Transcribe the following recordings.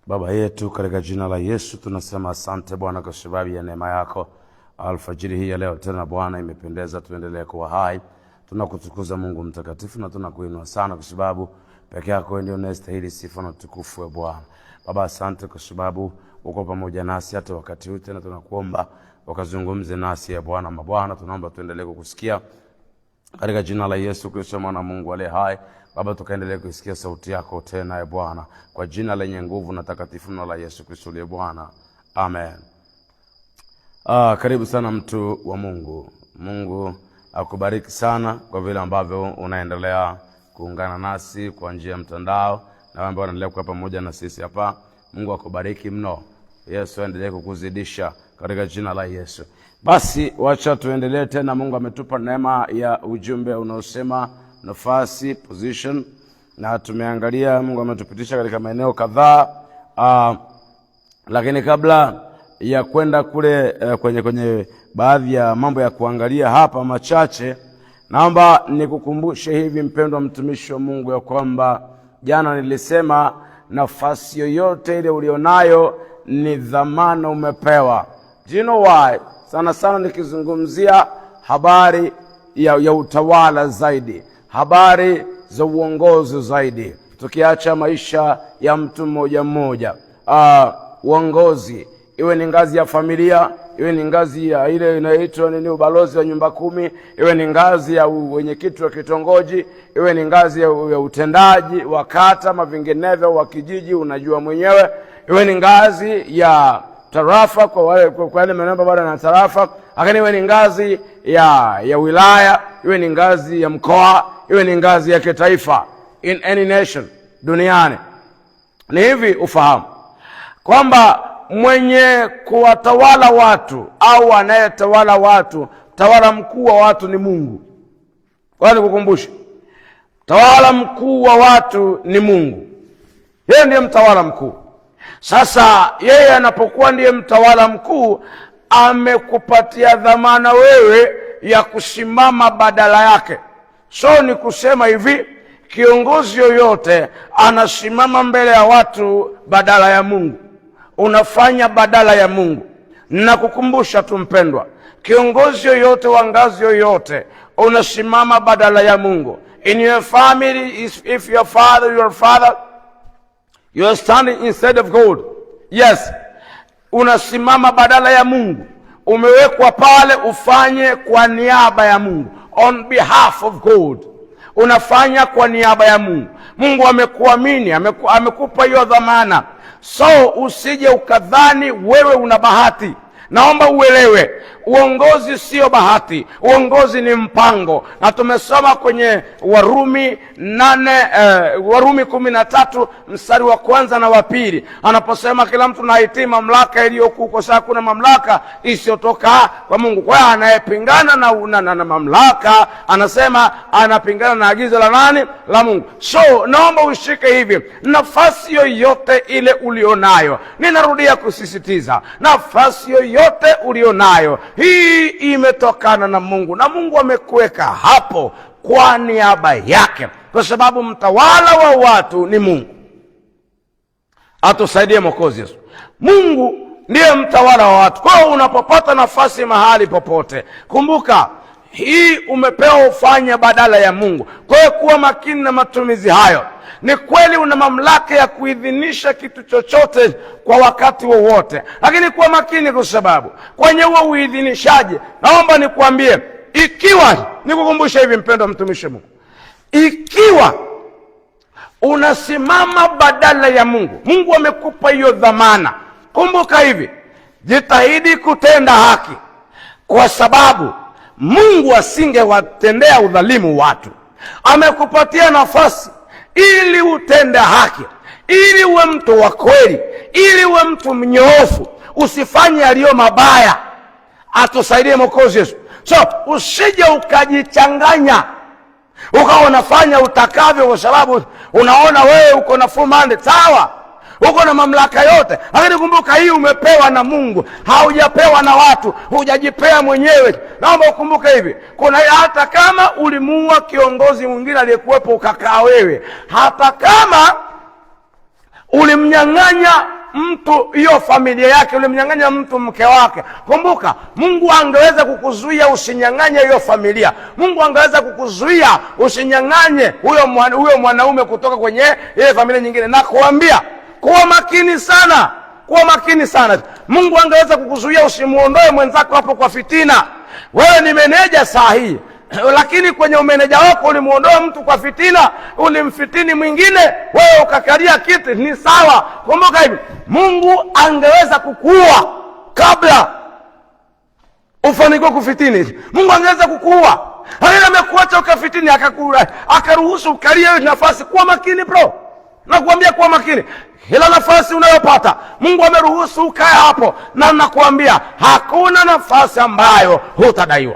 Baba yetu katika jina la Yesu tunasema asante Bwana kwa sababu ya neema yako. Alfajiri hii ya leo tena Bwana imependeza tuendelee kuwa hai. Tunakutukuza Mungu mtakatifu na tunakuinua sana kwa sababu peke yako ndio unastahili sifa na utukufu wa Bwana. Baba asante kwa sababu uko pamoja nasi hata wakati huu, tena tunakuomba wakazungumze nasi ya Bwana. Mabwana tunaomba tuendelee kukusikia katika jina la Yesu Kristo mwana Mungu aliye hai. Baba tukaendelee kusikia sauti yako tena ya Bwana kwa jina lenye nguvu na takatifu na la Yesu Kristo aliye Bwana. Amen. Karibu sana mtu wa Mungu. Mungu akubariki sana kwa vile ambavyo unaendelea kuungana nasi kwa njia ya mtandao na ambao wanaendelea kuwa pamoja na sisi hapa. Mungu akubariki mno. Yesu aendelee kukuzidisha katika jina la Yesu. Basi wacha tuendelee tena. Mungu ametupa neema ya ujumbe unaosema nafasi, position, na tumeangalia Mungu ametupitisha katika maeneo kadhaa. Lakini kabla ya kwenda kule kwenye baadhi ya mambo ya kuangalia hapa machache, naomba nikukumbushe hivi mpendwa mtumishi wa Mungu ya kwamba jana nilisema nafasi yoyote ile ulionayo ni dhamana umepewa. Do you know why? Sana sana nikizungumzia habari ya utawala zaidi, habari za uongozi zaidi, tukiacha maisha ya mtu mmoja mmoja. Uongozi iwe ni ngazi ya familia, iwe ni ngazi ya ile inaitwa ubalozi wa nyumba 10, iwe ni ngazi ya wenyekiti wa kitongoji, iwe ni ngazi ya utendaji wa kata ama vinginevyo wa kijiji, unajua mwenyewe, iwe ni ngazi ya tarafa kwa wale maeneo bado na tarafa, lakini iwe ni ngazi ya wilaya, iwe ni ngazi ya mkoa, iwe ni ngazi ya kitaifa, in any nation duniani. Ni hivi ufahamu kwamba mwenye kuwatawala watu au anayetawala watu, tawala mkuu wa watu ni Mungu. Kwani kukumbusha, tawala mkuu wa watu ni Mungu. Yeye ndiye mtawala mkuu. Sasa yeye anapokuwa ndiye mtawala mkuu, amekupatia dhamana wewe ya kusimama badala yake. So ni kusema hivi, kiongozi yoyote anasimama mbele ya watu badala ya Mungu, unafanya badala ya Mungu. Na kukumbusha tu mpendwa, kiongozi yoyote wa ngazi yoyote unasimama badala ya Mungu. In your family, if your father, you are standing instead of God. Yes, unasimama badala ya Mungu. Umewekwa pale ufanye kwa niaba ya Mungu, on behalf of God. Unafanya kwa niaba ya Mungu. Mungu amekuamini, amekupa hiyo dhamana. So usije ukadhani wewe una bahati. Naomba uelewe, uongozi sio bahati, uongozi ni mpango. Na tumesoma kwenye Warumi 13 mstari wa kwanza na wa pili, anaposema kila mtu anaitii mamlaka iliyokuu, kwa sababu kuna mamlaka isiyotoka kwa Mungu. Kwa hiyo anayepingana na mamlaka, anasema anapingana na agizo la nani? La Mungu. So naomba ushike hivi, nafasi yoyote ile ulionayo, ninarudia kusisitiza, nafasi yote ulionayo, hii imetokana na Mungu, na Mungu amekuweka hapo kwa niaba yake, kwa sababu mtawala wa watu ni Mungu. Atusaidie Mwokozi Yesu. Mungu ndiye mtawala wa watu. Kwa hiyo unapopata nafasi mahali popote, kumbuka hii umepewa ufanye badala ya Mungu. Kwa hiyo kuwa makini na matumizi hayo. Ni kweli una mamlaka ya kuidhinisha kitu chochote kwa wakati wowote, lakini kuwa makini, kwa sababu kwenye huo uidhinishaji, naomba nikuambie, nikukumbusha hivi mpendwa mtumishi Mungu, ikiwa unasimama badala ya Mungu, Mungu amekupa hiyo dhamana. Kumbuka hivi, jitahidi kutenda haki, kwa sababu Mungu asingewatendea udhalimu watu. Amekupatia nafasi ili utende haki, ili uwe mtu wa kweli, ili uwe mtu mnyoofu, usifanye yaliyo mabaya. Atusaidie Mwokozi Yesu. So usije ukajichanganya ukawa unafanya utakavyo, kwa sababu unaona wewe uko na full mandate. Sawa, uko na mamlaka yote, lakini kumbuka hii umepewa na Mungu, haujapewa na watu, hujajipea mwenyewe. Naomba ukumbuke hivi, kuna hata kama ulimuua kiongozi mwingine aliyekuwepo ukakaa wewe, hata kama ulimnyang'anya mtu hiyo familia yake, ulimnyang'anya mtu mke wake, kumbuka Mungu angeweza kukuzuia usinyang'anye hiyo familia. Mungu angeweza kukuzuia usinyang'anye huyo mwanaume kutoka kwenye ile familia nyingine. Na kuambia kuwa makini sana, kuwa makini sana. Mungu angeweza kukuzuia usimuondoe mwenzako hapo kwa fitina. Wewe ni meneja sahihi, lakini kwenye umeneja wako ulimuondoa mtu kwa fitina, ulimfitini mwingine, wewe ukakalia kiti. Ni sawa. Kumbuka hivi, Mungu angeweza kukuua kabla ufanikiwe kufitini. Mungu angeweza kukuua, lakini amekuacha ukafitini, akaruhusu ukalie nafasi. Kuwa makini bro, nakuambia kuwa makini. Kila nafasi unayopata Mungu ameruhusu ukae hapo, na nakuambia hakuna nafasi ambayo hutadaiwa.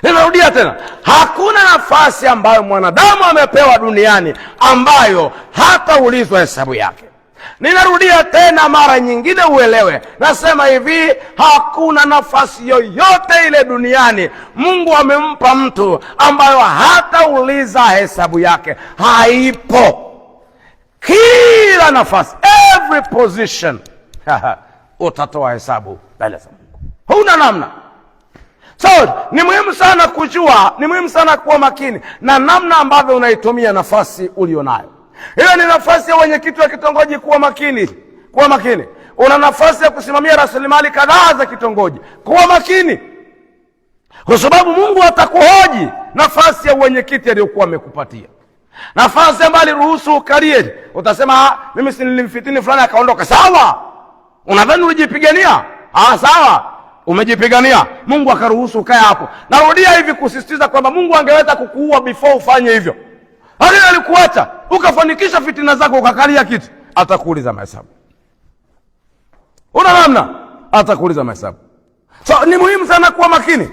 Ninarudia tena, hakuna nafasi ambayo mwanadamu amepewa duniani ambayo hataulizwa hesabu yake. Ninarudia tena mara nyingine uelewe, nasema hivi, hakuna nafasi yoyote ile duniani Mungu amempa mtu ambayo hatauliza hesabu yake. Haipo. Kila nafasi, every position utatoa hesabu mbele za Mungu. Huna namna. So, ni muhimu sana kujua, ni muhimu sana kuwa makini na namna ambavyo unaitumia nafasi ulionayo. Hiyo ni nafasi ya wenyekiti wa kitongoji, kuwa makini. Kuwa makini. Una nafasi ya kusimamia rasilimali kadhaa za kitongoji, kuwa makini. Kwa sababu Mungu atakuhoji nafasi ya wenyekiti aliyokuwa amekupatia. Nafasi ambayo aliruhusu ukalie, utasema mimi si nilimfitini fulani akaondoka. Sawa. Unadhani ulijipigania? Sawa. Umejipigania, Mungu akaruhusu ukae hapo. Narudia hivi kusisitiza kwamba Mungu angeweza kukuua before ufanye hivyo. Lakini alikuacha ukafanikisha fitina zako, ukakalia kiti. Atakuuliza mahesabu. Una namna, atakuuliza mahesabu. So ni muhimu sana kuwa makini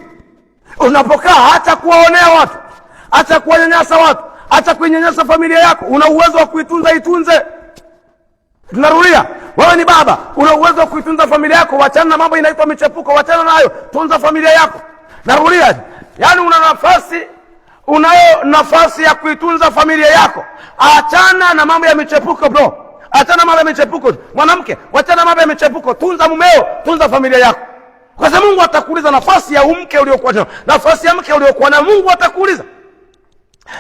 unapokaa. Acha kuwaonea watu, acha kuwanyanyasa watu, acha kuinyanyasa familia yako. Una uwezo wa kuitunza, itunze. Tunarudia, wewe ni baba, una uwezo wa kuitunza familia yako. Wachana na mambo inaitwa michepuko, wachana nayo, tunza familia yako. Narudia, yani unayo nafasi ya kuitunza familia yako. Achana na mambo ya michepuko bro, achana na mambo ya michepuko. Mwanamke, wachana na mambo ya michepuko, tunza mumeo, tunza familia yako. Kwa sababu Mungu atakuuliza nafasi ya mke uliokuwa nayo, nafasi ya mke uliokuwa nayo, Mungu atakuuliza.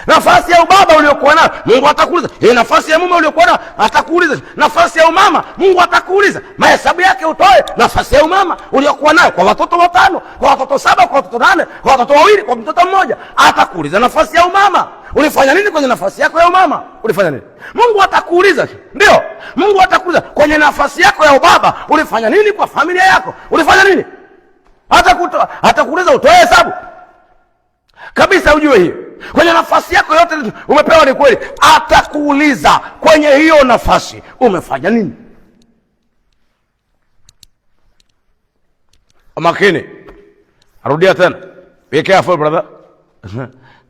Nafasi ya ubaba uliokuwa nayo, Mungu atakuuliza. Nafasi ya mume uliokuwa nayo, atakuuliza. Nafasi ya umama, Mungu atakuuliza. Mahesabu yake utoe nafasi ya umama uliokuwa nayo, kwa watoto 5, kwa watoto 7, kwa watoto 8, kwa watoto 2, kwa mtoto mmoja. Atakuuliza nafasi ya umama. Ulifanya nini kwenye nafasi yako ya umama? Ulifanya nini? Mungu atakuuliza. Ndio, Mungu atakuuliza kwenye nafasi yako ya ubaba. Ulifanya nini kwa familia yako? Ulifanya nini? Atakuuliza utoe hesabu. Kabisa ujue hiyo. Kwenye nafasi yako yote umepewa, ni kweli, atakuuliza kwenye hiyo nafasi umefanya nini. Makini. Arudia tena. Be careful brother.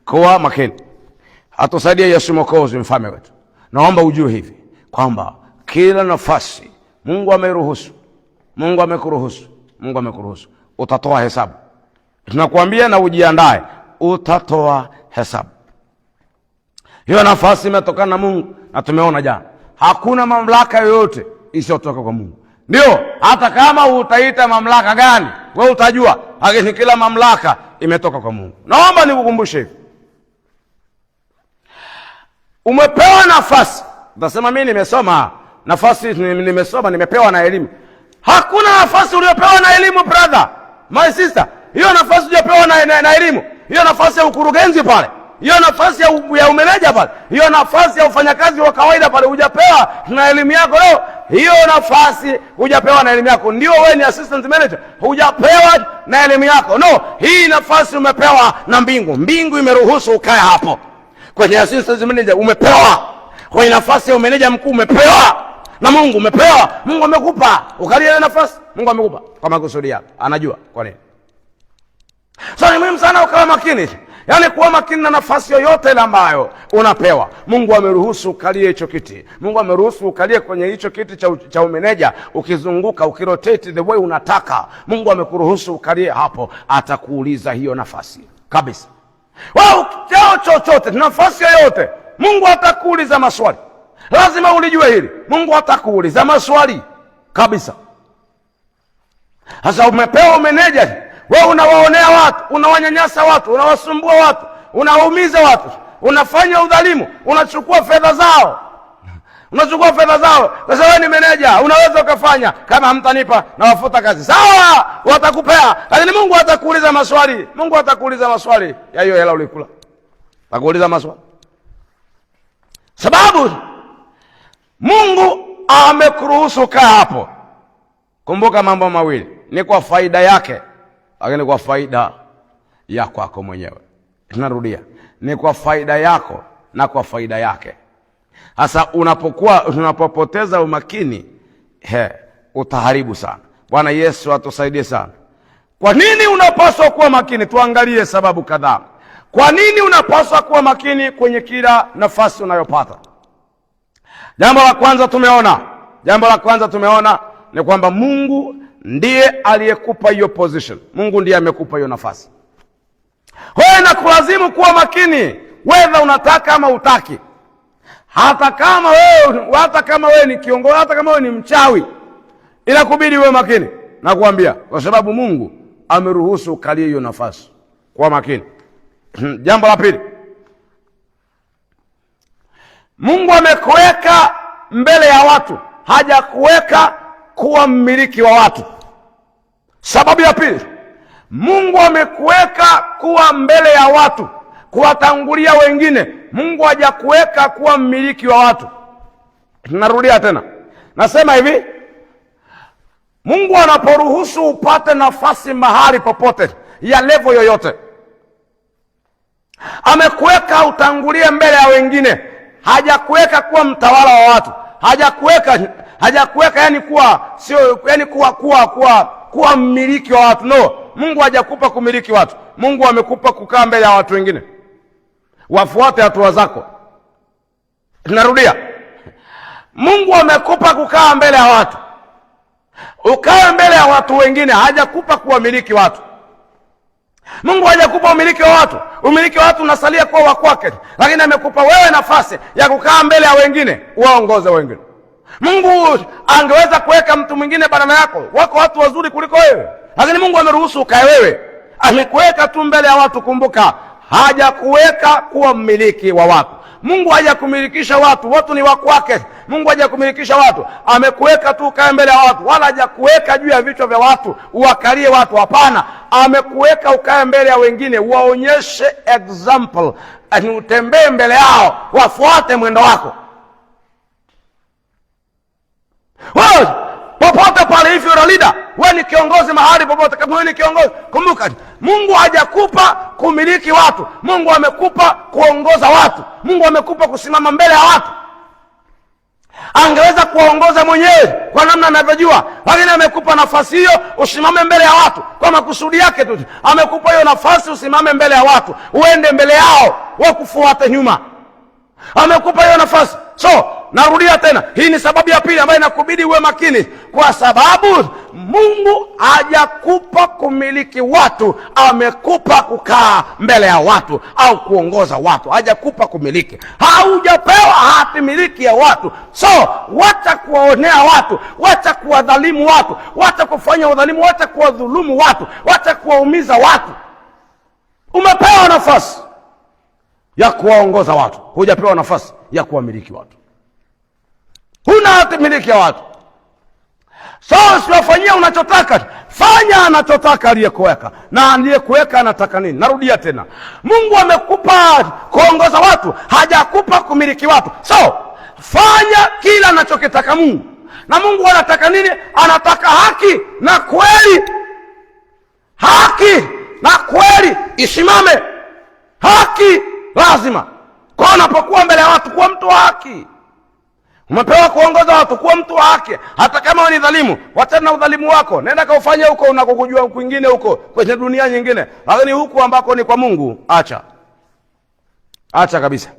Kuwa makini. Atusaidia Yesu Mwokozi, mfalme wetu. Naomba ujue hivi kwamba kila nafasi Mungu ameruhusu, Mungu amekuruhusu, Mungu amekuruhusu, utatoa hesabu. Tunakuambia na ujiandae, utatoa hesabu. Hiyo nafasi imetokana na Mungu, na tumeona jana hakuna mamlaka yoyote isiyotoka kwa Mungu. Ndio, hata kama utaita mamlaka gani, wewe utajua, lakini kila mamlaka imetoka kwa Mungu. Naomba nikukumbushe hivi. Umepewa nafasi. Utasema mimi nimesoma, nafasi nimesoma, nimepewa na elimu. Hakuna nafasi uliyopewa na elimu brother, my sister. Hiyo nafasi uliyopewa na elimu, hiyo nafasi ya ukurugenzi pale, hiyo nafasi ya umeneja pale, hiyo nafasi ya ufanyakazi wa kawaida pale, hujapewa na elimu yako leo. Hiyo nafasi hujapewa na elimu yako. Ndio wewe ni assistant manager, hujapewa na elimu yako. No, hii nafasi umepewa na mbingu. Mbingu imeruhusu ukae hapo. Kwenye assistant manager umepewa. Kwenye nafasi ya umeneja mkuu umepewa na Mungu. Umepewa, Mungu amekupa ukalie ile nafasi. Mungu amekupa kwa makusudi yake, anajua kwa nini. So ni muhimu sana ukawa makini. Yaani kuwa makini na nafasi yoyote ile ambayo unapewa. Mungu ameruhusu ukalie hicho kiti. Mungu ameruhusu ukalie kwenye hicho kiti cha umeneja, ukizunguka, ukirotate the way unataka. Mungu amekuruhusu ukalie hapo. Atakuuliza hiyo nafasi kabisa. Wao chao chochote, nafasi yoyote, Mungu atakuuliza maswali. Lazima ulijue hili. Mungu atakuuliza maswali kabisa. Sasa umepewa umeneja, wewe unawaonea watu, unawanyanyasa watu, unawasumbua watu, unawaumiza watu, unafanya udhalimu, unachukua fedha zao. Kwa sababu wewe ni meneja, unaweza ukafanya, kama hamtanipa na wafuta kazi. Sawa, watakupea, lakini Mungu atakuuliza maswali. Mungu atakuuliza maswali ya hiyo hela ulikula. Atakuuliza maswali. Sababu Mungu amekuruhusu kaa hapo. Kumbuka mambo mawili, ni kwa faida yake, lakini kwa faida ya kwako mwenyewe. Tunarudia, ni kwa faida yako na kwa faida yake. Sasa unapopoteza umakini, utaharibu sana. Bwana Yesu atusaidie sana. Kwa nini unapaswa kuwa makini? Tuangalie sababu kadhaa. Kwa nini unapaswa kuwa makini kwenye kila nafasi unayopata? Jambo la kwanza tumeona ni kwamba Mungu ndiye aliyekupa hiyo position. Mungu ndiye amekupa hiyo nafasi. Wewe inakulazimu kuwa makini, whether unataka ama utaki. Hata kama wewe ni kiongozi, hata kama wewe ni mchawi, inakubidi uwe makini. Nakuambia, kwa sababu Mungu ameruhusu ukalie hiyo nafasi. Kuwa makini. Jambo la pili, Mungu amekuweka mbele ya watu, hajakuweka kuwa mmiliki wa watu. Sababu ya pili, Mungu amekuweka kuwa mbele ya watu, kuwatangulia wengine. Mungu hajakuweka kuwa mmiliki wa watu. Narudia tena, nasema hivi, Mungu anaporuhusu upate nafasi mahali popote ya level yoyote, amekuweka utangulie mbele ya wengine. Hajakuweka kuwa mtawala wa watu. Hajakuweka kuwa mmiliki wa watu. No, Mungu hajakupa kumiliki watu. Mungu amekupa kukaa mbele ya watu wengine, wafuate hatua zako. Narudia, Mungu amekupa kukaa mbele ya watu, ukae mbele ya watu wengine. Hajakupa kuwamiliki watu. Mungu hajakupa umiliki wa watu. Umiliki wa watu unasalia kuwa wa kwake, lakini amekupa wewe nafasi ya kukaa mbele ya wengine, waongoze wengine. Mungu angeweza kuweka mtu mwingine badala yako. Wako watu wazuri kuliko wewe, lakini Mungu ameruhusu ukae wewe. Amekuweka tu mbele ya watu. Kumbuka, hajakuweka kuwa mmiliki wa watu. Mungu hajakumilikisha watu, watu ni wa kwake. Mungu hajakumilikisha watu, amekuweka tu ukae mbele ya watu, wala hajakuweka juu ya vichwa vya watu uwakalie watu. Hapana, amekuweka ukae mbele ya wengine, waonyeshe example, utembee mbele yao, wafuate mwendo wako. Wewe popote pale, if you're a leader, wewe ni kiongozi mahali popote, kama wewe ni kiongozi, kumbuka Mungu hajakupa kumiliki watu. Mungu amekupa kuongoza watu. Mungu amekupa kusimama mbele ya watu. Angeweza kuwaongoza mwenyewe kwa namna anavyojua, lakini amekupa nafasi hiyo usimame mbele ya watu kwa makusudi yake tu. Amekupa hiyo nafasi usimame mbele ya watu, uende mbele yao, wakufuate nyuma. Amekupa hiyo nafasi. So, narudia tena, hii ni sababu ya pili ambayo inakubidi uwe makini, kwa sababu Mungu hajakupa kumiliki watu, amekupa kukaa mbele ya watu au kuongoza watu. Hajakupa kumiliki. Haujapewa hati miliki ya watu. So, wacha kuwaonea watu, wacha kuwadhalimu watu, wacha kufanya udhalimu, wacha kuwadhulumu watu, wacha kuwaumiza watu. Umepewa nafasi ya kuwaongoza watu, hujapewa nafasi ya kuwamiliki watu. Huna hati miliki ya watu. So, usiwafanyia unachotaka, fanya anachotaka aliyekuweka. Na aliyekuweka anataka nini? Narudia tena, Mungu amekupa kuongoza watu, hajakupa kumiliki watu. So, fanya kila anachokitaka Mungu. Na Mungu anataka nini? Anataka haki na kweli. Haki na kweli isimame. Haki lazima. Kwa unapokuwa mbele ya watu, kuwa mtu wa haki. Umepewa kuongoza watu, kuwa mtu wa haki. Hata kama wewe ni dhalimu, wacha na udhalimu wako, nenda kaufanye huko unakokujua kwingine, huko kwenye dunia nyingine. Lakini huku ambako ni kwa Mungu, acha kabisa.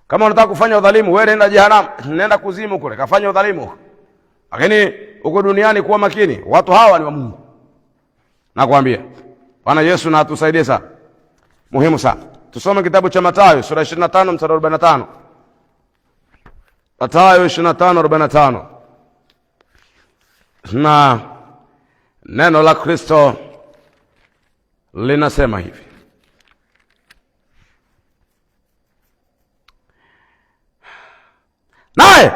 Kama unataka kufanya udhalimu, wewe nenda jehanamu, nenda kuzimu kule, kafanya udhalimu. Lakini huko duniani kuwa makini, watu hawa ni wa Mungu. Nakwambia, Bwana Yesu na atusaidie sana. Muhimu sana. Tusome kitabu cha Mathayo sura 25 mstari 45. Mathayo 25:45. Na neno la Kristo linasema hivi: naye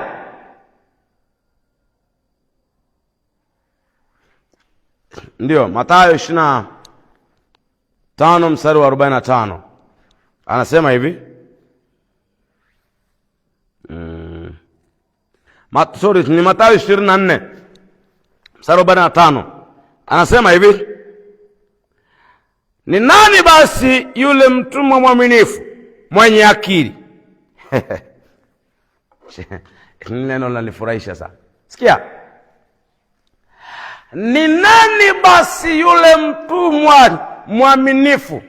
ndio Mathayo 25:45 anasema hivi, ni Mathayo 24:45 anasema hivi: ni nani basi yule mtumwa mwaminifu mwenye akili? Neno linanifurahisha sana. Sikia, ni nani basi yule mtumwa mwaminifu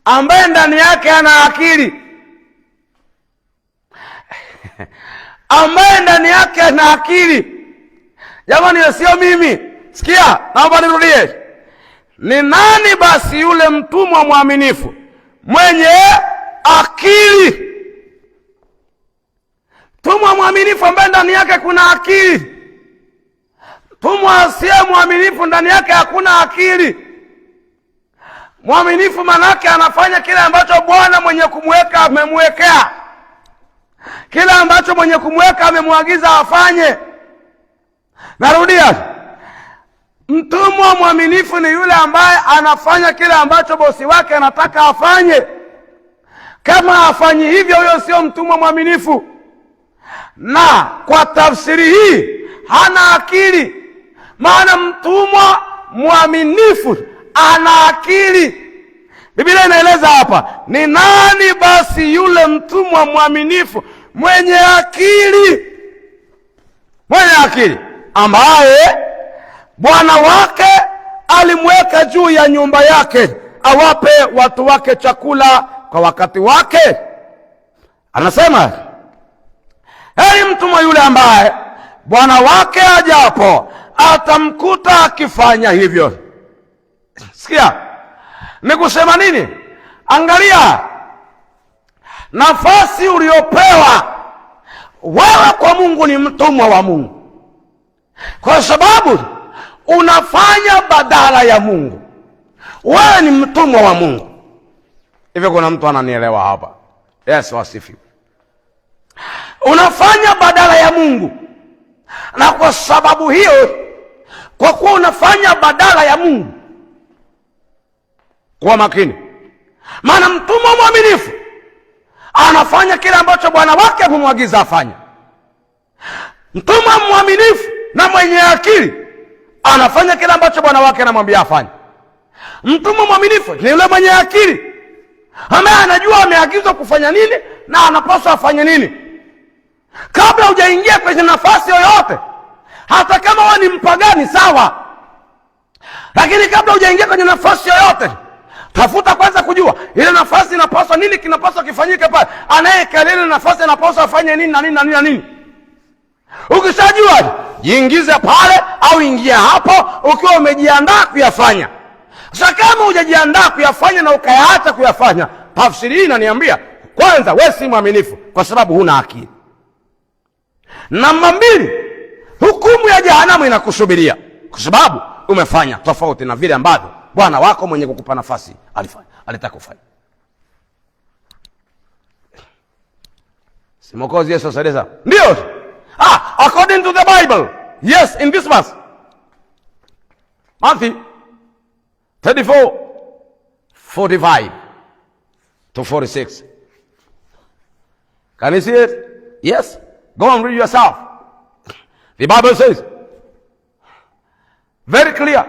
ambaye ndani yake ana akili? Ambaye ndani yake ana akili. Jamani, sio mimi. Sikia, naomba nirudie. Ni nani basi yule mtumwa mwaminifu mwenye akili? Mtumwa mwaminifu ambaye ndani yake kuna akili. Mtumwa asiye mwaminifu ndani yake hakuna akili. Mwaminifu manake anafanya kile ambacho Bwana mwenye kumweka amemwekea, kile ambacho mwenye kumweka amemwagiza afanye. Narudia, mtumwa mwaminifu ni yule ambaye anafanya kile ambacho bosi wake anataka afanye. Kama hafanyi hivyo, huyo sio mtumwa mwaminifu. Na kwa tafsiri hii hana akili, maana mtumwa mwaminifu ana akili. Biblia inaeleza hapa, ni nani basi yule mtumwa mwaminifu mwenye akili? Mwenye akili ambaye bwana wake alimweka juu ya nyumba yake awape watu wake chakula kwa wakati wake. Anasema, heri mtumwa yule ambaye bwana wake ajapo atamkuta akifanya hivyo. Sikia, ni kusema nini? Angalia nafasi uliopewa wewe. Kwa Mungu ni mtumwa wa Mungu, kwa sababu unafanya badala ya Mungu. Wewe ni mtumwa wa Mungu. Hivyo kuna mtu ananielewa hapa? Yes, wasifiwe. Unafanya badala ya Mungu, na kwa sababu hiyo, kwa kuwa unafanya badala ya Mungu, kuwa makini, maana mtumwa mwaminifu anafanya kile ambacho bwana wake amemwagiza afanye. Mtumwa mwaminifu na mwenye akili anafanya kile ambacho bwana wake anamwambia afanye. Mtumwa mwaminifu ni yule mwenye akili ambaye anajua ameagizwa kufanya nini na anapaswa afanye nini. Kabla hujaingia kwenye nafasi yoyote, hata kama wewe ni mpagani sawa, lakini kabla hujaingia kwenye nafasi yoyote, tafuta kwanza kujua ile nafasi inapaswa nini, kinapaswa kifanyike pale. Anayekalia ile nafasi anapaswa afanye nini na nini na nini na nini. Ukishajua, jiingize pale au ingia hapo ukiwa umejiandaa kuyafanya. Sasa kama hujajiandaa kuyafanya na ukayaacha kuyafanya, tafsiri hii inaniambia kwanza wewe si mwaminifu kwa sababu huna akili. Namba 2, hukumu ya jehanamu inakusubiria kwa sababu umefanya tofauti na vile ambavyo bwana wako mwenye kukupa nafasi alitaka kufanya. Si Mwokozi Yesu asaidie. Ndio. According to the Bible. Yes, in this verse. Matthew 34:45 to 46. Can you see it? Yes. Go and read yourself. The Bible says, very clear.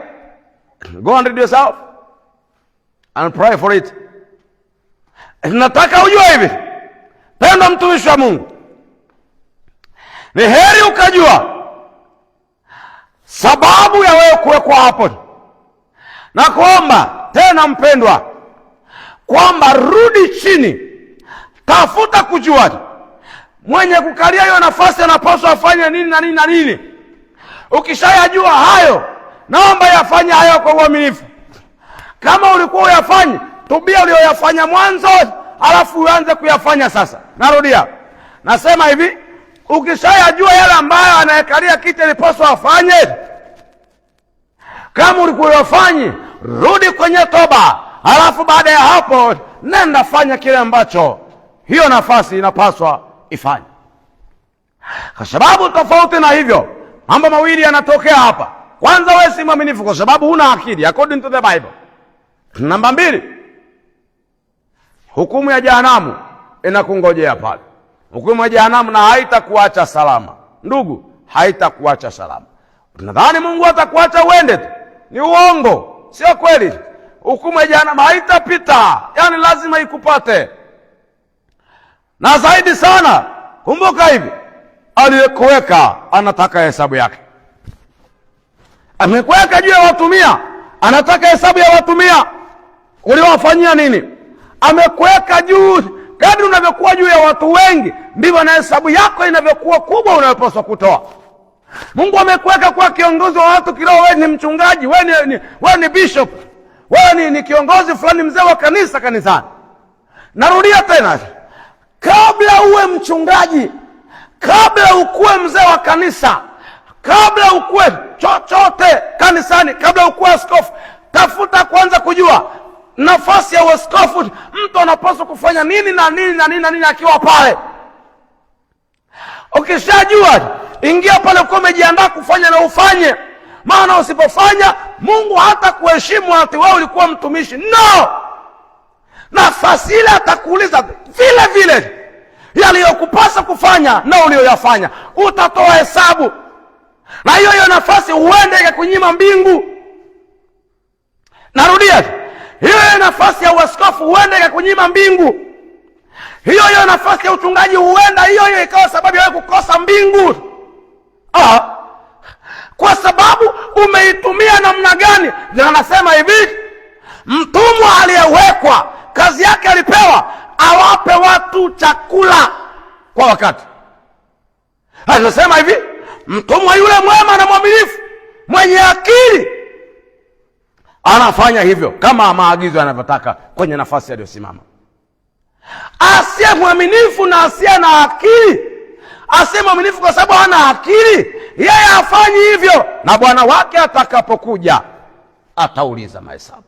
Go and read yourself and pray for it. Nataka ujue hivi, penda mtumishi wa Mungu, ni heri ukajua sababu ya wewe kuwekwa hapo, na kuomba tena mpendwa, kwamba rudi chini, tafuta kujua mwenye kukalia hiyo nafasi anapaswa afanye nini na nini na nini. Ukishayajua hayo, naomba yafanye hayo kwa uaminifu. Kama ulikuwa uyafanye, tubia ulioyafanya mwanzo, alafu uanze kuyafanya sasa. Narudia, nasema hivi, Ukishayajua yale ambayo anayekalia kiti alipaswa afanye, kama ulikuwa ufanyi, rudi kwenye toba, halafu baada ya hapo nenda fanya kile ambacho hiyo nafasi inapaswa ifanye. Kwa sababu tofauti na hivyo, mambo mawili yanatokea hapa. Kwanza, wewe si mwaminifu kwa sababu huna akili according to the Bible. Namba 2, hukumu ya jehanamu inakungojea pale. Hukumu ya jehanamu na haitakuacha salama. Ndugu, haitakuacha salama. Unadhani Mungu atakuacha uende tu? Ni uongo, sio kweli. Hukumu ya jehanamu haitapita, yani lazima ikupate. Na zaidi sana, kumbuka hivi, aliyekuweka anataka hesabu yake. Amekuweka juu ya watu 100, anataka hesabu ya watu 100. Uliwafanyia nini? Amekuweka juu. Kadri unavyokuwa juu ya watu wengi, ndivyo na hesabu yako inavyokuwa kubwa unayopaswa kutoa. Mungu amekuweka kuwa kiongozi wa watu kiroho. Wewe ni mchungaji, wewe ni bishop, wewe ni kiongozi fulani, mzee wa kanisa kanisani. Narudia tena, kabla uwe mchungaji, kabla ukuwe mzee wa kanisa, kabla ukuwe chochote kanisani, kabla ukuwe askofu, tafuta kwanza kujua nafasi ya askofu. Mtu anapaswa kufanya nini na nini na nini na nini akiwa pale. Ukishajua, ingia pale uko umejiandaa kufanya na ufanye. Maana usipofanya, Mungu hata kuheshimu ati wewe ulikuwa mtumishi. No! Nafasi ile atakuuliza vile vile yaliyokupasa kufanya na uliyoyafanya. Utatoa hesabu. Na hiyo nafasi huende ikakunyima mbingu. Narudia, hiyo nafasi ya uaskofu huenda ikakunyima mbingu. Hiyo nafasi ya uchungaji huenda hiyo ikawa sababu ya kukosa mbingu. Kwa sababu umeitumia namna gani? Na anasema hivi, mtumwa aliyewekwa, kazi yake alipewa awape watu chakula kwa wakati. Anasema hivi, mtumwa yule mwema na mwaminifu mwenye akili anafanya hivyo kama maagizo yanavyotaka kwenye nafasi aliyosimama. Asiye mwaminifu na asiye na akili, asiye mwaminifu kwa sababu hana akili, yeye hafanyi hivyo, na bwana wake atakapokuja atauliza mahesabu.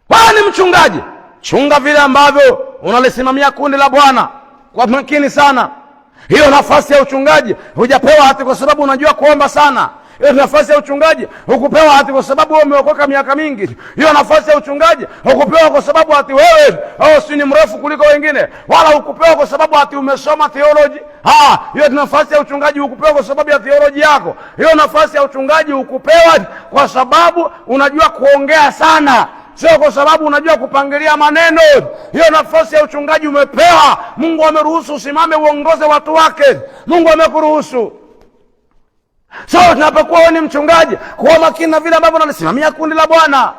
Wewe ni mchungaji, chunga vile ambavyo unalisimamia kundi la Bwana kwa makini sana. Hiyo nafasi ya uchungaji hujapewa hati kwa sababu unajua kuomba sana. Hiyo nafasi ya uchungaji hukupewa hati kwa sababu wewe umeokoka miaka mingi. Hiyo nafasi ya uchungaji hukupewa kwa sababu hati wewe si ni mrefu kuliko wengine, wala hukupewa kwa sababu hati umesoma theology. Hiyo nafasi ya uchungaji hukupewa kwa sababu ya theology yako. Hiyo nafasi ya uchungaji hukupewa kwa sababu unajua kuongea sana, sio kwa sababu unajua kupangilia maneno. Hiyo nafasi ya uchungaji umepewa. Mungu ameruhusu usimame uongoze watu wake. Mungu amekuruhusu. So tunapokuwa wewe ni mchungaji, kuwa makini na vile ambavyo unalisimamia kundi la Bwana.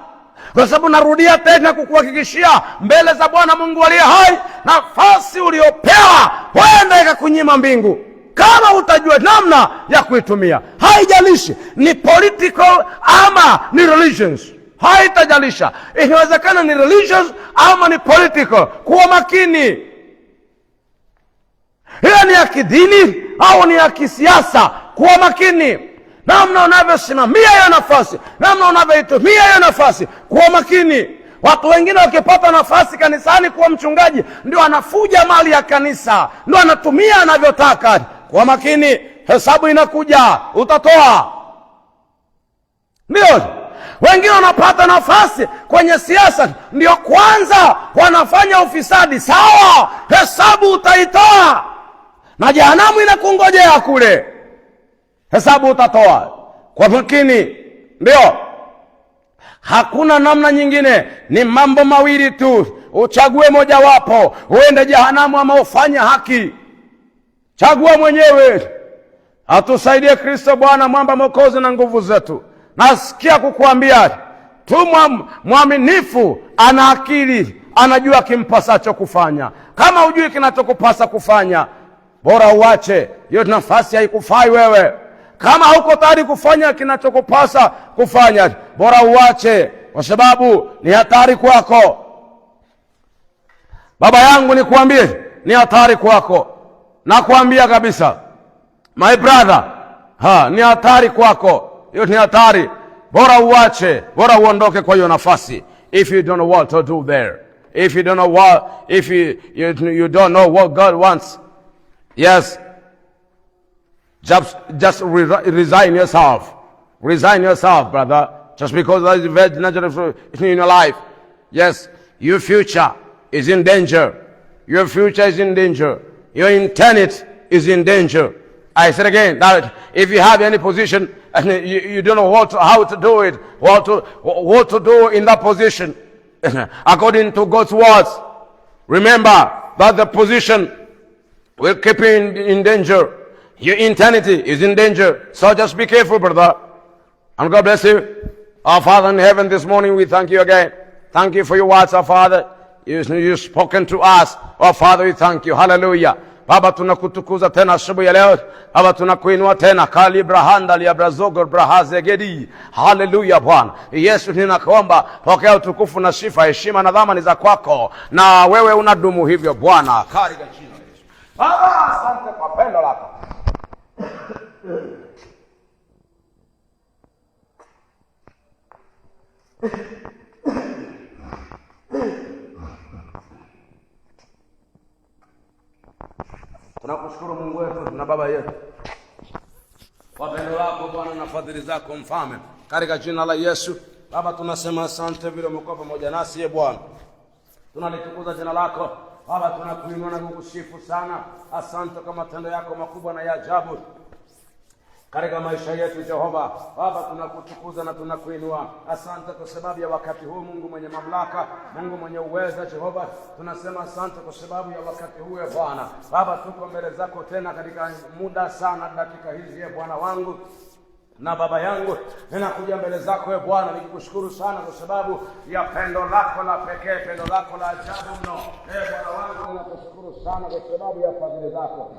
Kwa sababu narudia tena kukuhakikishia mbele za Bwana Mungu aliye hai, nafasi uliopewa huenda ikakunyima mbingu kama utajua namna ya kuitumia. Haijalishi ni political ama ni religions. Haitajalisha. Inawezekana ni religious ama ni political. Kuwa makini. Hiyo ni ya kidini au ni ya kisiasa. Kuwa makini namna unavyosimamia hiyo nafasi, namna unavyoitumia hiyo nafasi. Kuwa makini. Watu wengine wakipata nafasi kanisani kuwa mchungaji, ndio anafuja mali ya kanisa, ndio anatumia anavyotaka. Kuwa makini, hesabu inakuja, utatoa. Ndio wengine wanapata nafasi kwenye siasa, ndio kwanza wanafanya ufisadi. Sawa, hesabu utaitoa, na jehanamu inakungojea kule. Hesabu utatoa. Kwa makini. Ndio, hakuna namna nyingine, ni mambo mawili tu. Uchague mojawapo, uende jehanamu ama ufanye haki. Chagua mwenyewe. Atusaidie Kristo Bwana, mwamba mwokozi na nguvu zetu. Nasikia kukuambia tu, mwaminifu ana akili, anajua kimpasacho kufanya. Kama hujui kinachokupasa kufanya, bora uache. Hiyo nafasi haikufai wewe. Kama hauko tayari kufanya kinachokupasa kufanya, bora uache, kwa sababu ni hatari kwako. Baba yangu, nikuambie, ni hatari kwako. Nakwambia kabisa my brother, ni hatari kwako. Hiyo ni hatari. Bora uache, bora uondoke kwa hiyo nafasi. If you don't know what to do there, if you don't know what, if you don't know what God wants, yes, just resign yourself. Resign yourself, brother. Just because that is very natural in your life. Yes, your future is in danger. Your future is in danger. Your eternity is in danger. I said again that if you have any position and you don't know how to do it, what to do in that position, according to God's words, remember that the position will keep you in danger. Your eternity is in danger. So just be careful, brother. And God bless you. Our Father in heaven, this morning we thank you again. Thank you for your words, our Father. You've spoken to us. Our Father, we thank you. Hallelujah. Baba, tunakutukuza tena asubuhi ya leo. Baba, tunakuinua tena kali brahanda liabrazogo brahazegedi. Haleluya Bwana. Yesu, ninakuomba pokea utukufu na sifa, heshima na dhamani za kwako, na wewe unadumu hivyo Bwana, katika jina la Yesu. Baba, asante kwa pendo lako. Tunakushukuru Mungu wetu na Baba yetu kwa pendo lako Bwana na fadhili zako Mfalme, katika jina la Yesu. Baba, tunasema asante vile umekuwa pamoja nasi Bwana. Tunalitukuza jina lako Baba, tunakuinua na kukusifu sana. Asante kwa matendo yako makubwa na ya ajabu katika maisha yetu Jehova. Baba, tunakutukuza na tunakuinua. Asante kwa sababu ya wakati huu, Mungu mwenye mamlaka, Mungu mwenye uweza Jehova. Tunasema asante kwa sababu ya wakati huu Bwana. Baba, tuko mbele zako tena katika muda sana, dakika hizi Bwana wangu na Baba yangu, ninakuja mbele zako Bwana nikikushukuru sana kwa sababu ya pendo lako la pekee, pendo lako la ajabu mno. Bwana wangu, ninakushukuru sana kwa sababu ya fadhili zako.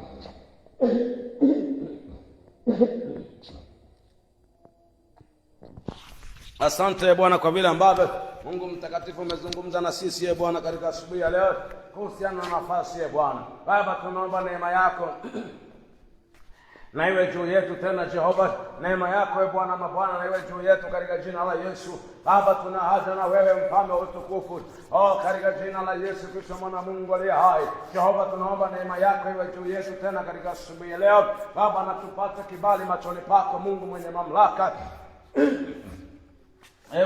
Asante Bwana kwa vile ambavyo Mungu mtakatifu umezungumza na sisi Bwana katika asubuhi ya leo kuhusiana na nafasi Bwana. Baba, tunaomba neema yako na iwe juu yetu tena Jehova. Neema yako Bwana mabwana na iwe juu yetu katika jina la Yesu. Baba, tuna haja na wewe Mfalme wa utukufu. Katika jina la Yesu Kristo mwana Mungu aliye hai. Jehova, tunaomba neema yako iwe juu yetu tena katika asubuhi ya leo. Baba, na tupate kibali machoni pako Mungu mwenye mamlaka.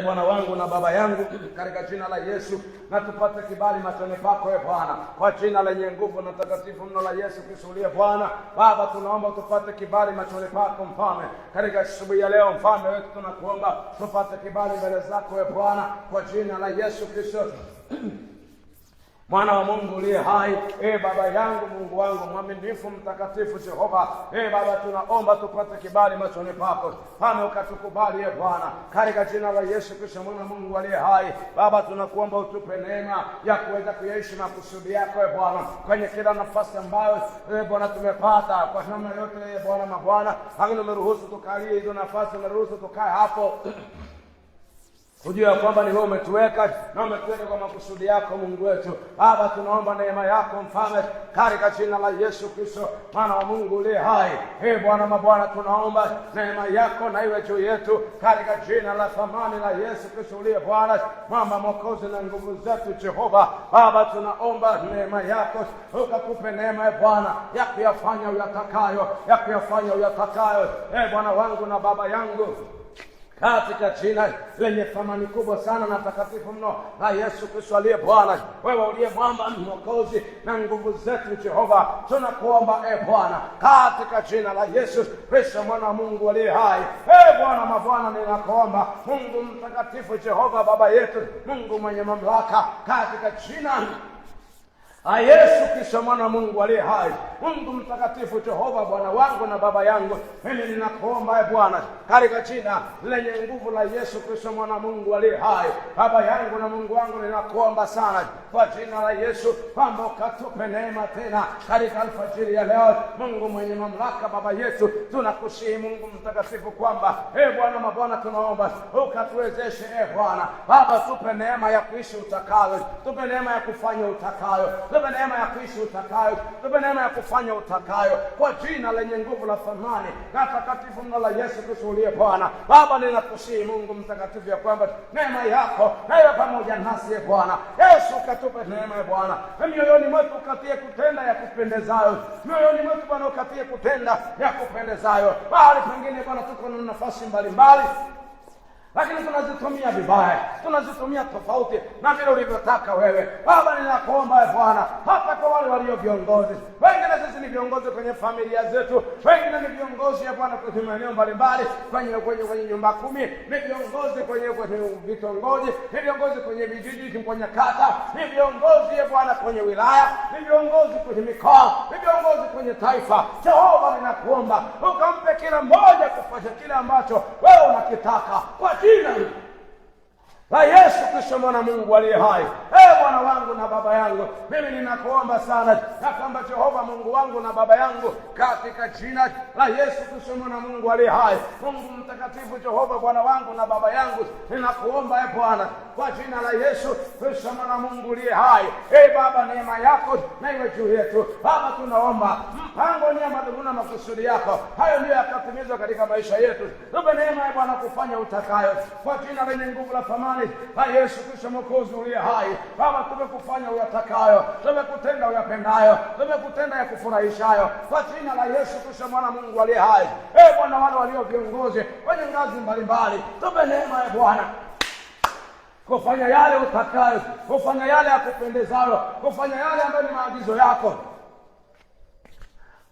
Bwana wangu na Baba yangu, katika jina la Yesu, na tupate kibali machoni pako Bwana, kwa jina lenye nguvu na takatifu mno la Yesu Kristo uliye Bwana. Baba, tunaomba tupate kibali machoni pako Mfalme, katika asubuhi ya leo. Mfalme wetu, tunakuomba tupate kibali mbele zako Bwana, kwa jina la Yesu Kristo Mwana wa Mungu uliye hai. Baba yangu, Mungu wangu mwaminifu, mtakatifu Jehova. Baba, tunaomba tupate kibali machoni pako. Mfalme, ukatukubali Bwana, katika jina la Yesu Kristo mwana Mungu aliye hai. Baba, tunakuomba utupe neema ya kuweza kuyaishi makusudi yako Bwana, kwenye kila nafasi ambayo Bwana tumepata kwa namna yote Bwana mabwana. Hakuna umeruhusu tukalie hizo nafasi, umeruhusu tukae hapo kujua kwamba ni wewe umetuweka na umetuweka kwa makusudi yako Mungu wetu. Baba, tunaomba neema yako Mfalme, katika jina la Yesu Kristo mwana wa Mungu uliye hai. Bwana mabwana, tunaomba neema yako na iwe juu yetu, katika jina la thamani la Yesu Kristo uliye Bwana, mwamba mwokozi na nguvu zetu Jehova. Baba, tunaomba neema yako, ukakupe neema Bwana ya kuyafanya uyatakayo, ya kuyafanya uyatakayo Bwana wangu na Baba yangu, katika jina lenye thamani kubwa sana na takatifu mno la Yesu Kristo aliye Bwana. Wewe uliye mwamba mwokozi na nguvu zetu Jehova, tunakuomba Bwana, katika jina la Yesu Kristo mwana wa Mungu aliye hai. Bwana mabwana, ninakuomba Mungu mtakatifu Jehova, Baba yetu, Mungu mwenye mamlaka, katika jina Yesu Kristo mwana Mungu aliye hai. Mungu mtakatifu, Jehova Bwana wangu na Baba yangu, mimi ninakuomba Bwana katika jina lenye nguvu la Yesu Kristo mwana Mungu aliye hai. Baba yangu na Mungu wangu, ninakuomba sana kwa jina la Yesu kwamba ukatupe neema tena katika alfajiri ya leo. Mungu mwenye mamlaka, Baba yetu, tunakusihi Mungu mtakatifu kwamba Bwana mabwana, tunaomba ukatuwezeshe Bwana Baba, tupe neema ya kuishi utakayo, tupe neema ya kufanya utakayo, tupe neema ya kuishi utakayo, tupe neema ya kufanya utakayo kwa jina lenye nguvu la thamani na takatifu mna la Yesu Kristo uliye Bwana. Baba, ninakusihi Mungu mtakatifu ya kwamba neema yako na iwe pamoja nasi Bwana Yesu, katupe neema Bwana, mioyoni mwetu ukatie kutenda ya kupendezayo, mioyoni mwetu Bwana ukatie kutenda ya kupendezayo. Bali pengine Bwana tuko na nafasi mbalimbali, lakini tunazitumia vibaya, tunazitumia tofauti na vile ulivyotaka wewe. Baba, ninakuomba Bwana, hata kwa wale walio viongozi, wengine sisi ni viongozi kwenye familia zetu, wengine ni viongozi Bwana kwenye maeneo mbalimbali, kwenye nyumba kumi, ni viongozi kwenye vitongoji, ni viongozi kwenye vijiji, kwenye kata, ni viongozi Bwana kwenye wilaya, ni viongozi kwenye mikoa, ni viongozi kwenye taifa. Jehova, ninakuomba ukampe kila mmoja kufanya kile ambacho wewe unakitaka kwa jina la Yesu Kristo mwana Mungu aliye hai. Bwana wangu na Baba yangu, mimi ninakuomba sana na kwamba Jehova Mungu wangu na Baba yangu, katika jina la Yesu Kristo mwana Mungu aliye hai, Mungu mtakatifu, Jehova Bwana wangu na Baba yangu, ninakuomba Bwana kwa jina la Yesu Kristo mwana Mungu aliye hai. Baba, neema yako na iwe juu yetu. Baba, tunaomba mpango, nia, madhumuni na makusudi yako hayo ndio yakatimizwa katika maisha yetu. Tupe neema Bwana kufanya utakayo kwa jina lenye nguvu la thamani la Yesu Kristo Mwokozi uliye hai. Baba, tupe kufanya uyatakayo, tupe kutenda uyapendayo, tupe kutenda ya kufurahishayo kwa jina la Yesu Kristo mwana Mungu aliye hai. Bwana, wale walio viongozi kwenye ngazi mbalimbali, tupe neema Bwana kufanya yale utakayo, kufanya yale ya kupendezayo, kufanya yale ambayo ni maagizo yako,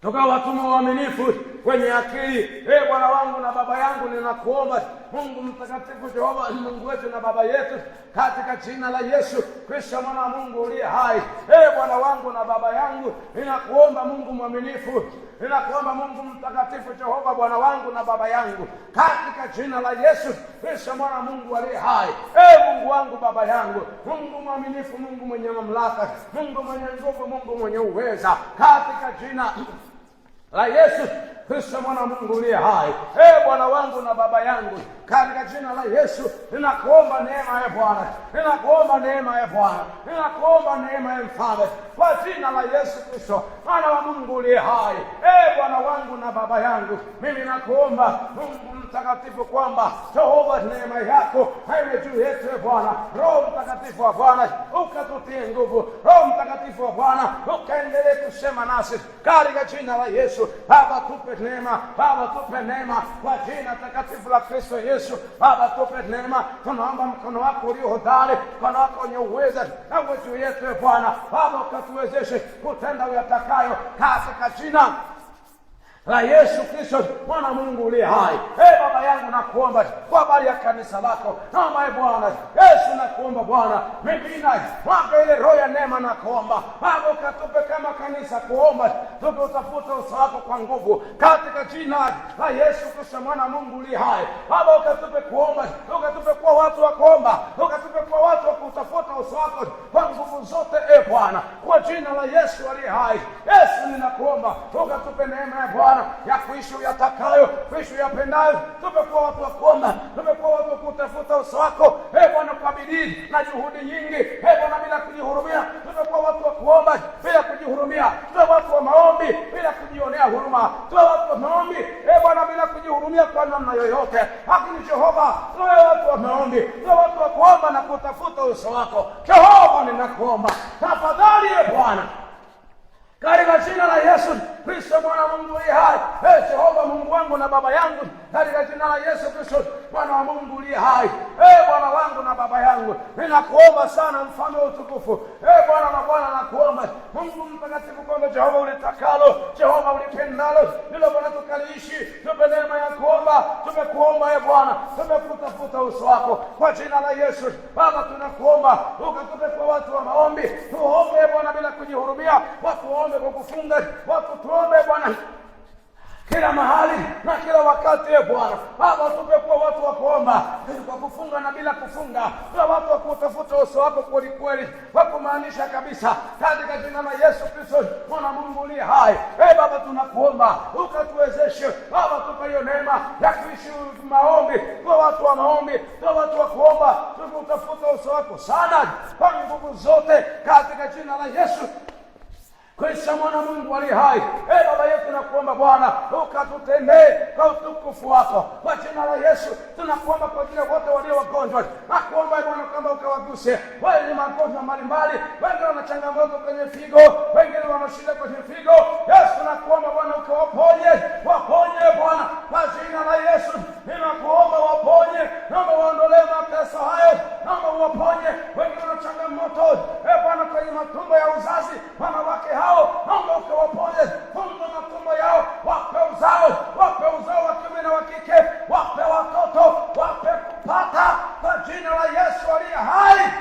tukawa watumwa waaminifu kwenye akili. Bwana wangu na Baba yangu, ninakuomba Mungu mtakatifu, Jehova Mungu wetu na Baba yetu, katika jina la Yesu Kristo mwana wa Mungu uliye hai. Bwana wangu na Baba yangu, ninakuomba Mungu mwaminifu, ninakuomba Mungu mtakatifu, Jehova Bwana wangu na Baba yangu, katika jina la Yesu Kristo mwana wa Mungu aliye hai. Mungu wangu, Baba yangu, Mungu mwaminifu, Mungu mwenye mamlaka, Mungu mwenye nguvu, Mungu mwenye uweza, katika jina la Yesu Kristo mwana Mungu uliye hai. Bwana wangu na Baba yangu, katika jina la Yesu ninakuomba neema Bwana, ninakuomba neema Bwana, ninakuomba neema Mfalme, kwa jina la Yesu Kristo mwana wa Mungu uliye hai. Bwana wangu na Baba yangu, mimi nakuomba Mungu mtakatifu kwamba Jehova, neema yako iwe juu yetu Bwana. Roho Mtakatifu wa Bwana ukatutie nguvu, Roho Mtakatifu wa Bwana ukaendelee kusema nasi katika jina la Yesu. Baba, tupe neema, Baba tupe neema kwa jina takatifu la Kristo Yesu. Baba, tupe neema, tunaomba mkono wako ulio hodari, mkono wako wenye uweza na uwe juu yetu Bwana. Baba, ukatuwezeshe kutenda uyatakayo katika jina la Yesu Kristo mwana Mungu uliye hai. Baba yangu, nakuomba kwa habari ya kanisa lako, naomba Bwana Yesu, nakuomba Bwana, mimina mwaka ile roho ya neema, nakuomba Baba ukatupe kama kanisa kuomba, tupe utafuta uso wako kwa nguvu katika jina la Yesu Kristo mwana Mungu uliye hai. Baba, ukatupe kuomba, ukatupe kuwa watu wa kuomba, ukatupe kuwa watu wa kutafuta uso wako kwa nguvu zote Bwana, kwa jina la Yesu aliye hai. Yesu, ninakuomba ukatupe neema Bwana ya kuishi uyatakayo, kuishi uyapendayo. Tupe kuwa watu wa kuomba, tupe kuwa watu wa kutafuta uso wako Bwana kwa bidii na juhudi nyingi Bwana, bila kujihurumia. Tupe kuwa watu wa kuomba bila kujihurumia, tupe watu wa maombi bila kujionea huruma, tupe watu wa maombi Bwana bila kujihurumia kwa namna yoyote. Lakini Jehova, tupe watu wa maombi, tupe watu wa kuomba na kutafuta uso wako. Jehova, ninakuomba tafadhali Bwana, katika jina la Yesu Kristo mwana wa Mungu aliye hai. Jehova Mungu wangu na Baba yangu, katika jina la Yesu Kristo mwana wa Mungu aliye hai. Bwana wangu na Baba yangu, ninakuomba sana mfalme wa utukufu. Bwana na Bwana, nakuomba Mungu mtakatifu, kwamba Jehova ulitakalo, Jehova ulipendalo, ndilo Bwana tukaliishi. Tupe neema ya kuomba. Tumekuomba Bwana, tumekutafuta uso wako kwa jina la Yesu. Baba, tunakuomba ukatupe kwa watu wa maombi. Tuombe Bwana bila kujihurumia, watu waombe kwa kufunga, watu tuombe Bwana kila mahali na kila wakati. Bwana Baba, tupe kwa watu wa kuomba kwa kufunga na bila kufunga, kwa watu wa kutafuta uso wako kweli kweli, kwa kumaanisha kabisa, katika jina la Yesu Kristo mwana wa Mungu aliye hai. Baba, tunakuomba ukatuwezeshe Baba, tupe hiyo neema ya kuishi maombi, kwa watu wa maombi, kwa watu wa kuomba, tukutafuta uso wako sana kwa nguvu zote, katika jina la Yesu Kristo mwana wa Mungu aliye hai. Baba yetu, nakuomba Bwana ukatutendee kwa utukufu wako kwa jina la Yesu. Tunakuomba kwa ajili ya wote walio wagonjwa, nakuomba Bwana kwamba ukawaguse wenye magonjwa mbalimbali. Wengine wana changamoto kwenye figo, wengine wana shida kwenye figo. Yesu, nakuomba Bwana ukawaponye, waponye Bwana kwa jina la Yesu. Ninakuomba waponye, naomba waondolee mateso hayo, naomba waponye. Wengine wana changamoto Bwana kwenye matumbo ya uzazi, wanawake naomba ukawaponye, funga matumbo yao, wape uzao wa kiume na wa kike, wape watoto, wape kupata kwa jina la Yesu aliye hai.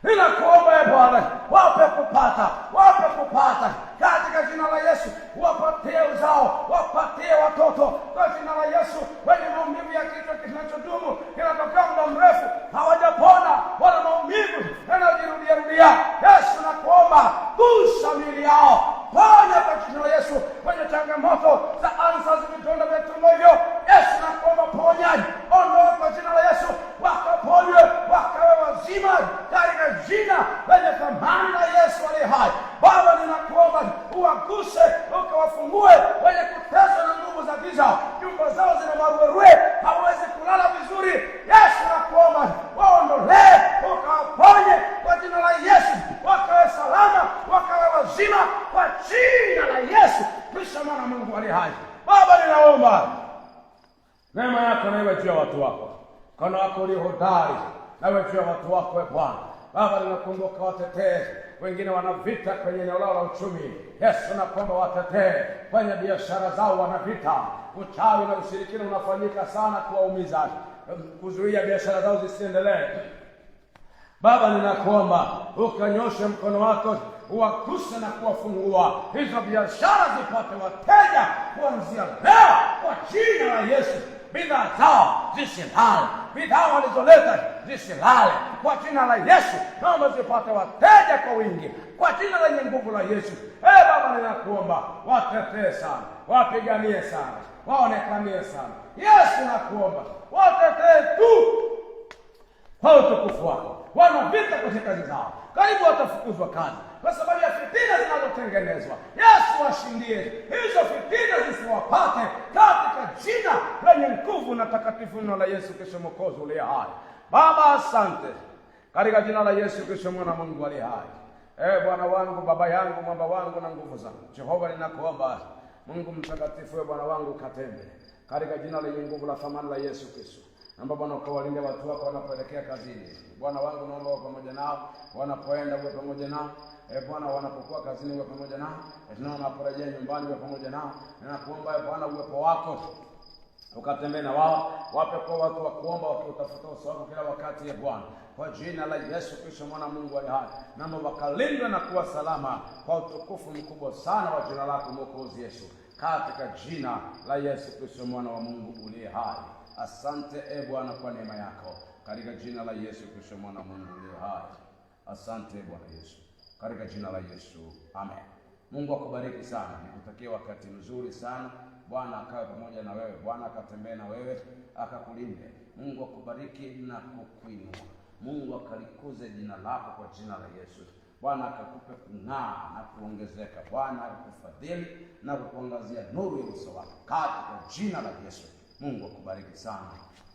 Ninakuomba Bwana, wape kupata katika jina la Yesu. Wapatie uzao, wapatie watoto kwa jina la Yesu. Wenye maumivu ya kichwa kinachodumu, kinatokea muda mrefu hawajapona, wala maumivu yanajirudia, Yesu nakuomba gusa miili yao, ponya kwa jina la Yesu. Wenye changamoto za ansa, vidonda vya tumbo hivyo, Yesu nakuomba ponyaji, ondoa kwa jina la Yesu, wakaponywe, wakawe wazima katika jina lenye thamani la Yesu aliye hai. Baba, ninakuomba uwaguse, ukawafungue wenye kuteswa na nguvu za giza, nyumba zao zina maruerue, hawezi kulala vizuri. Yesu nakuomba waondolee, ukawaponye kwa jina la Yesu, wakawe salama, wakawe wazima kwa jina la Yesu Kristo mwana wa Mungu aliye hai. Baba, ninaomba neema yako na iwe juu ya watu wako, mkono wako ulio hodari na iwe juu ya watu wako Bwana. Baba, ninakumbuka watetee, wengine wana vita kwenye eneo lao la uchumi. Yesu, nakuomba watetee kwenye biashara zao, wana vita. Uchawi na ushirikina unafanyika sana kuwaumiza, kuzuia biashara zao zisiendelee. Baba, ninakuomba ukanyoshe mkono wako, uwaguse na kuwafungua, hizo biashara zipate wateja kuanzia leo kwa jina la Yesu. Bidhaa zao zisilale, bidhaa walizoleta zisilale kwa jina la Yesu. Naomba zipate wateja kwa wingi kwa jina lenye nguvu la Yesu. Baba, ninakuomba watetee sana, wapiganie sana, waonekanie sana. Yesu, nakuomba watetee tu kwa utukufu wako. Wana vita kwenye kazi zao, karibu watafukuzwa kazi kwa sababu ya fitina zinazotengenezwa. Yesu, washindie hizo fitina zisiwapate katika jina lenye nguvu na takatifu la Yesu Kristo Mwokozi uliye hai. Baba, asante katika jina la Yesu Kristo mwana wa Mungu aliye hai. Bwana wangu, Baba yangu, mwamba wangu na nguvu zangu, Jehova, ninakuomba Mungu mtakatifu, Bwana wangu, katende katika jina lenye nguvu la thamani la Yesu Kristo. Naomba Bwana ukawalinde watu wako wanapoelekea kazini. Bwana wangu, naomba uwe pamoja nao, wanapoenda uwe pamoja nao. Bwana, wanapokuwa kazini uwe pamoja nao, na wanaporejea nyumbani uwe pamoja nao. Ninakuomba Bwana, uwepo wako ukatembee na wao, wape kwa watu wa kuomba, wakiutafuta uso wako kila wakati. Bwana, kwa jina la Yesu Kristo mwana wa Mungu aliye hai, naomba wakalindwe na kuwa salama kwa utukufu mkubwa sana wa jina lako Mwokozi Yesu, katika jina la Yesu Kristo mwana wa Mungu uliye hai. Asante Bwana kwa neema yako, katika jina la Yesu Kristo mwana wa Mungu uliye hai. Asante Bwana Yesu, katika jina la Yesu, amen. Mungu akubariki sana, nikutakie wakati mzuri sana. Bwana akawe pamoja na wewe, Bwana akatembee na wewe, akakulinde. Mungu akubariki na kukuinua. Mungu akalikuze jina lako kwa jina la Yesu. Bwana akakupe kung'aa na kuongezeka. Bwana akakufadhili na kukuangazia nuru ya uso wake katika jina la Yesu. Mungu akubariki sana.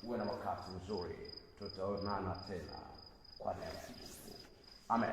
Uwe na wakati mzuri. Tutaonana tena kwa neema ya Mungu. Amen.